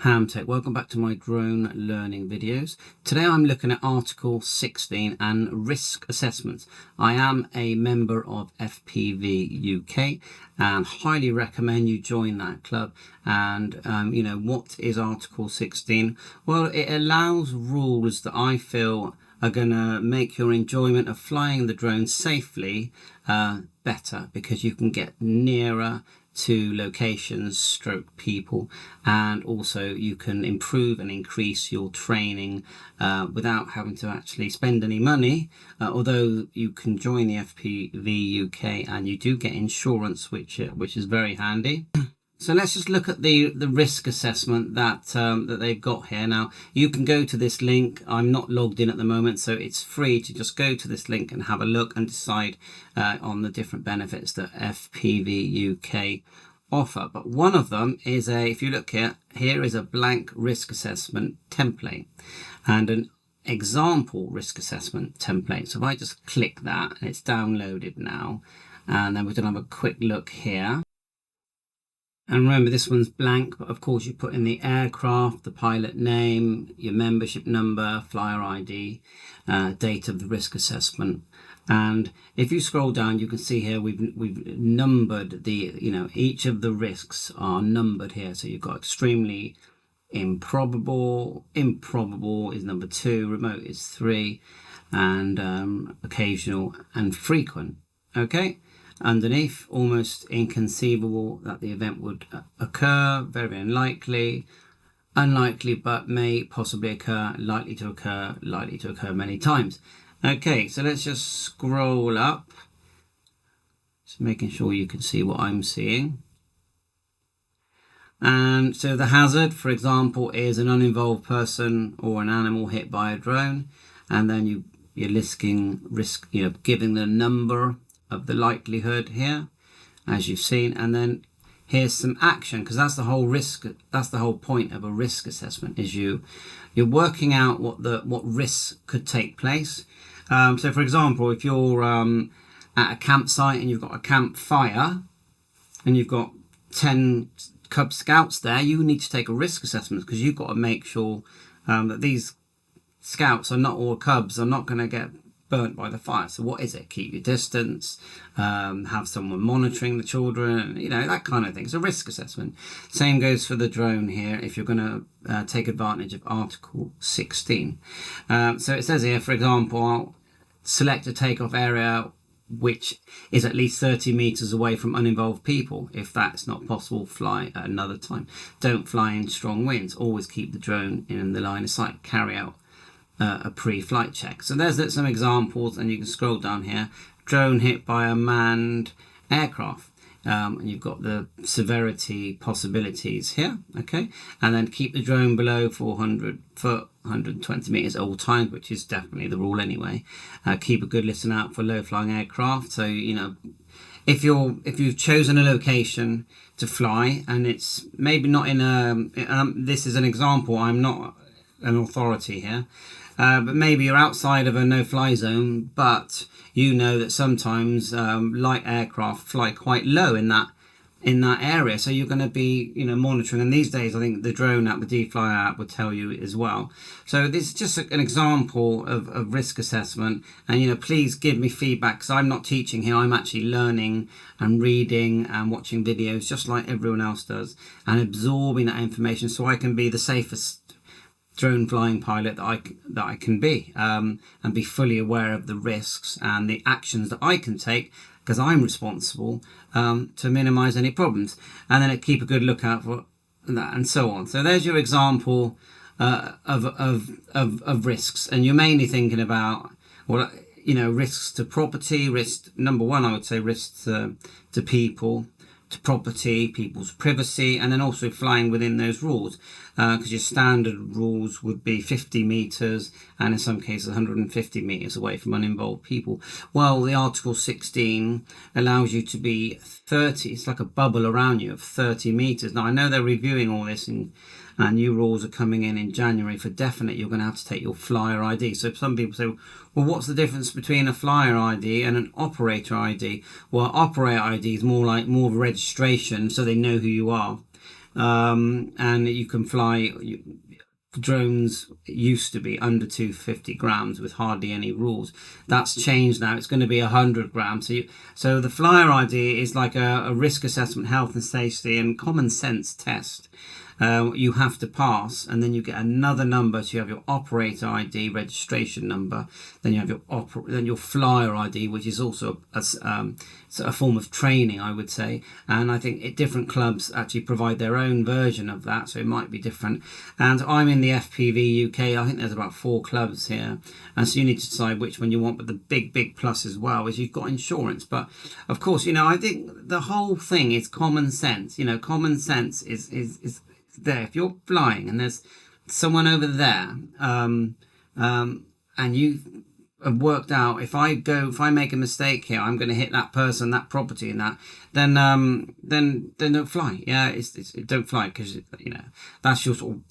Hamtech, welcome back to my drone learning videos. Today I'm looking at Article 16 and risk assessments. I am a member of FPV UK and highly recommend you join that club. And what is Article 16? Well, it allows rules that I feel are going to make your enjoyment of flying the drone safely better, because you can get nearer to locations stroke people, and also you can improve and increase your training without having to actually spend any money, although you can join the FPV UK and you do get insurance, which is very handy. So let's just look at the risk assessment that they've got here. Now you can go to this link. I'm not logged in at the moment, so it's free to just go to this link and have a look and decide on the different benefits that FPV UK offer. But one of them is if you look here is a blank risk assessment template and an example risk assessment template. So if I just click that, and it's downloaded now, and then we're going to have a quick look here. And remember, this one's blank, but of course you put in the aircraft, the pilot name, your membership number, flyer ID, date of the risk assessment. And if you scroll down, you can see here we've numbered each of the risks are numbered here. So you've got extremely improbable is number 2, remote is 3, and occasional and frequent. Okay. Underneath, almost inconceivable that the event would occur, very unlikely, unlikely but may possibly occur, likely to occur many times. Okay, so let's just scroll up, just making sure you can see what I'm seeing. And so the hazard, for example, is an uninvolved person or an animal hit by a drone, and then you're listing risk, giving the number of the likelihood here, as you've seen, and then here's some action, because that's the whole point of a risk assessment, is you're working out what risks could take place. So for example, if you're at a campsite and you've got a campfire and you've got 10 Cub Scouts there, you need to take a risk assessment, because you've got to make sure that these Scouts are not, or Cubs are not going to get burnt by the fire. So what is it? Keep your distance, have someone monitoring the children, that kind of thing. It's a risk assessment. Same goes for the drone here, if you're going to take advantage of Article 16. So it says here, for example, I'll select a takeoff area which is at least 30 meters away from uninvolved people. If that's not possible, fly at another time. Don't fly in strong winds. Always keep the drone in the line of sight. Carry out a pre-flight check. So there's some examples, and you can scroll down here. Drone hit by a manned aircraft, and you've got the severity possibilities here. Okay, and then keep the drone below 400 foot, 120 meters at all times, which is definitely the rule anyway. Keep a good listen out for low-flying aircraft. So if you've chosen a location to fly, and it's maybe not in this is an example, I'm not an authority here, but maybe you're outside of a no-fly zone, but you know that sometimes light aircraft fly quite low in that area, so you're going to be monitoring. And these days I think the drone app, the D-Fly app, would tell you as well. So this is just an example of risk assessment, and please give me feedback, because I'm not teaching here, I'm actually learning and reading and watching videos just like everyone else does, and absorbing that information so I can be the safest drone flying pilot that I can be, and be fully aware of the risks and the actions that I can take, because I'm responsible to minimize any problems, and then keep a good lookout for that, and so on. So there's your example of risks, and you're mainly thinking about risks to property. Risk number 1, I would say, risks to people, to property, people's privacy, and then also flying within those rules, because your standard rules would be 50 meters and in some cases 150 meters away from uninvolved people. Well, the Article 16 allows you to be 30, it's like a bubble around you of 30 meters. Now I know they're reviewing all this, and new rules are coming in January. For definite, you're going to have to take your flyer ID. So some people say, well, what's the difference between a flyer ID and an operator ID? Well, operator ID is more of a registration, so they know who you are. and you can fly. Drones used to be under 250 grams with hardly any rules. That's changed now. It's going to be 100 grams. So the flyer ID is like a risk assessment, health and safety and common sense test. You have to pass, and then you get another number. So you have your operator ID, registration number. Then you have your flyer ID, which is also a form of training, I would say. And I think different clubs actually provide their own version of that, so it might be different. And I'm in the FPV UK. I think there's about 4 clubs here, and so you need to decide which one you want. But the big plus as well is you've got insurance. But of course, I think the whole thing is common sense. Common sense is there. If you're flying and there's someone over there, and you have worked out, if I make a mistake here, I'm going to hit that person, that property, and that, then don't fly. Yeah, don't fly, because that's your sort of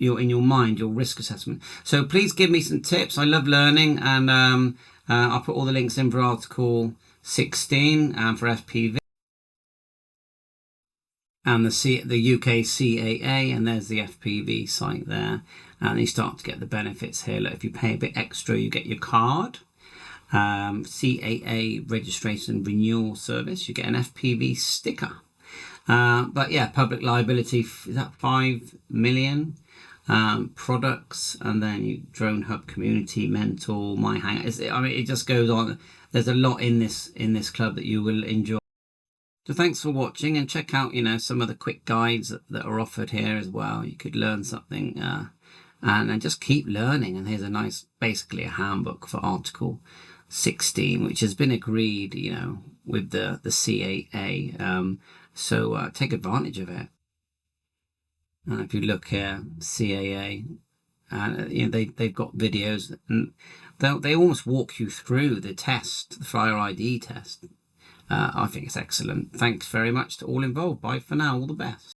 in your mind, your risk assessment. So please give me some tips. I love learning, and I'll put all the links in for Article 16 and for FPV. And the UK CAA, and there's the FPV site there, and you start to get the benefits here. Look, if you pay a bit extra, you get your card, CAA registration renewal service, you get an FPV sticker. But yeah, public liability, is that 5 million? Products, and then you drone hub, community, mentor, my hangout. It just goes on. There's a lot in this club that you will enjoy. So thanks for watching, and check out some of the quick guides that are offered here as well. You could learn something and just keep learning. And here's basically a handbook for Article 16, which has been agreed with the CAA, so take advantage of it. And if you look here, CAA, and they've got videos, and they almost walk you through the test, the flyer ID test. I think it's excellent. Thanks very much to all involved. Bye for now. All the best.